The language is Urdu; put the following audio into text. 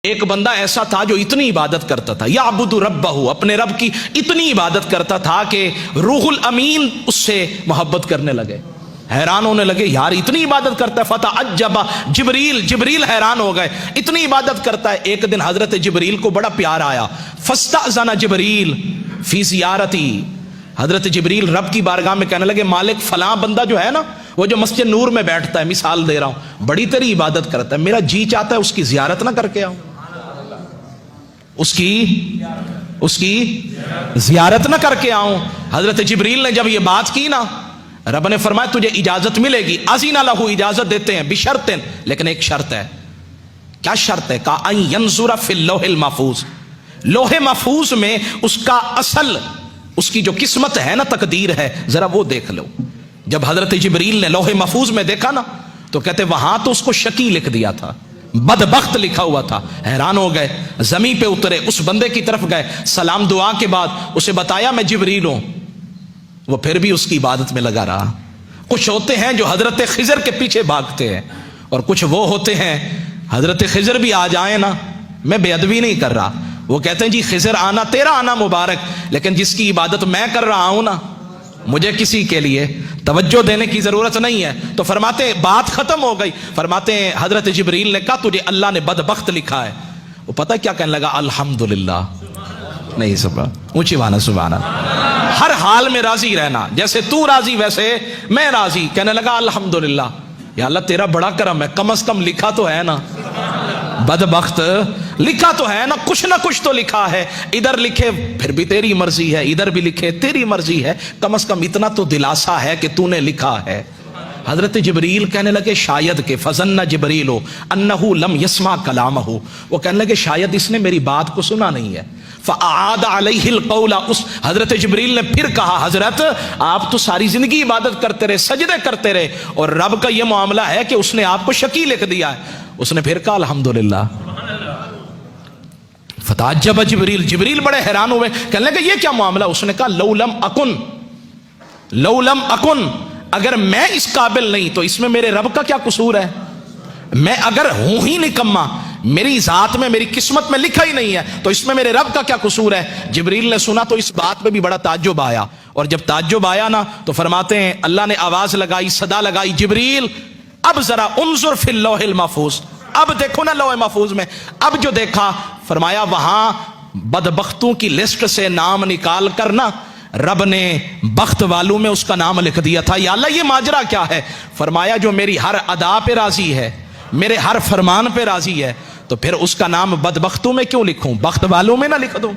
ایک بندہ ایسا تھا جو اتنی عبادت کرتا تھا، یعبد ربہ، اپنے رب کی اتنی عبادت کرتا تھا کہ روح الامین اس سے محبت کرنے لگے، حیران ہونے لگے، یار اتنی عبادت کرتا ہے۔ فتعجب جبریل حیران ہو گئے، اتنی عبادت کرتا ہے۔ ایک دن حضرت جبریل کو بڑا پیار آیا، فاستأذن جبریل فی زیارتی، حضرت جبریل رب کی بارگاہ میں کہنے لگے، مالک فلاں بندہ جو ہے نا، وہ جو مسجد نور میں بیٹھتا ہے، مثال دے رہا ہوں، بڑی تیری عبادت کرتا ہے، میرا جی چاہتا ہے اس کی زیارت نہ کر کے آؤں، اس کی زیارت نہ کر کے آؤں۔ حضرت جبریل نے جب یہ بات کی نا، رب نے فرمایا تجھے اجازت ملے گی، اذن لہ، اجازت دیتے ہیں، بشرط، لیکن ایک شرط ہے۔ کیا شرط ہے؟ کہا ان ینظر فی اللوح المحفوظ، لوح محفوظ میں اس کا اصل، اس کی جو قسمت ہے نا، تقدیر ہے، ذرا وہ دیکھ لو۔ جب حضرت جبریل نے لوح محفوظ میں دیکھا نا، تو کہتے وہاں تو اس کو شقی لکھ دیا تھا، بدبخت لکھا ہوا تھا۔ حیران ہو گئے، زمین پہ اترے، اس بندے کی طرف گئے، سلام دعا کے بعد اسے بتایا میں جبریل ہوں۔ وہ پھر بھی اس کی عبادت میں لگا رہا۔ کچھ ہوتے ہیں جو حضرت خضر کے پیچھے بھاگتے ہیں، اور کچھ وہ ہوتے ہیں حضرت خضر بھی آ جائیں نا، میں بے ادبی نہیں کر رہا، وہ کہتے ہیں جی خضر آنا تیرا آنا مبارک، لیکن جس کی عبادت میں کر رہا ہوں نا، مجھے کسی کے لیے توجہ دینے کی ضرورت نہیں ہے۔ تو فرماتے ہیں بات ختم ہو گئی، فرماتے ہیں حضرت جبریل نے کہا تجھے اللہ نے بدبخت لکھا ہے۔ وہ پتہ کیا کہنے لگا؟ الحمدللہ، نہیں سبحان، اونچی بانا سبحان اللہ، ہر حال میں راضی رہنا، جیسے تو راضی ویسے میں راضی۔ کہنے لگا الحمدللہ، یا اللہ تیرا بڑا کرم ہے، کم از کم لکھا تو ہے نا، بدبخت لکھا تو ہے نا، کچھ نہ کچھ تو لکھا ہے، ادھر لکھے پھر بھی تیری مرضی ہے، ادھر بھی لکھے تیری مرضی ہے، کم از کم اتنا تو دلاسا ہے کہ تو نے لکھا ہے۔ حضرت جبریل کہنے لگے شاید کہ فظن جبریل انہ لم یسمع کلامہ، وہ کہنے لگے شاید اس نے میری بات کو سنا نہیں ہے۔ فاعاد علیہ القول، اس حضرت جبریل نے پھر کہا حضرت آپ تو ساری زندگی عبادت کرتے رہے، سجدے کرتے رہے، اور رب کا یہ معاملہ ہے کہ اس نے آپ کو شقی لکھ دیا ہے۔ اس نے پھر کہا الحمدللہ۔ فتعجب جبریل بڑے حیران ہوئے، کہنے لگے یہ کیا معاملہ؟ اس نے کہا لو لم اکن، اگر میں اس قابل نہیں تو اس میں میرے رب کا کیا قصور ہے؟ میں اگر ہوں ہی نکما، میری ذات میں میری قسمت میں لکھا ہی نہیں ہے، تو اس میں میرے رب کا کیا قصور ہے؟ جبریل نے سنا تو اس بات پہ بھی بڑا تعجب آیا، اور جب تعجب آیا نا تو فرماتے ہیں اللہ نے آواز لگائی، صدا لگائی، جبریل اب ذرا انظر فی اللوح المحفوظ، اب دیکھو نا لوح محفوظ میں۔ اب جو دیکھا، فرمایا وہاں بدبختوں کی لسٹ سے نام نکال کر نا رب نے بخت والوں میں اس کا نام لکھ دیا تھا۔ یا اللہ یہ ماجرا کیا ہے؟ فرمایا جو میری ہر ادا پہ راضی ہے، میرے ہر فرمان پہ راضی ہے، تو پھر اس کا نام بدبختوں میں کیوں لکھوں، بخت والوں میں نہ لکھ دوں؟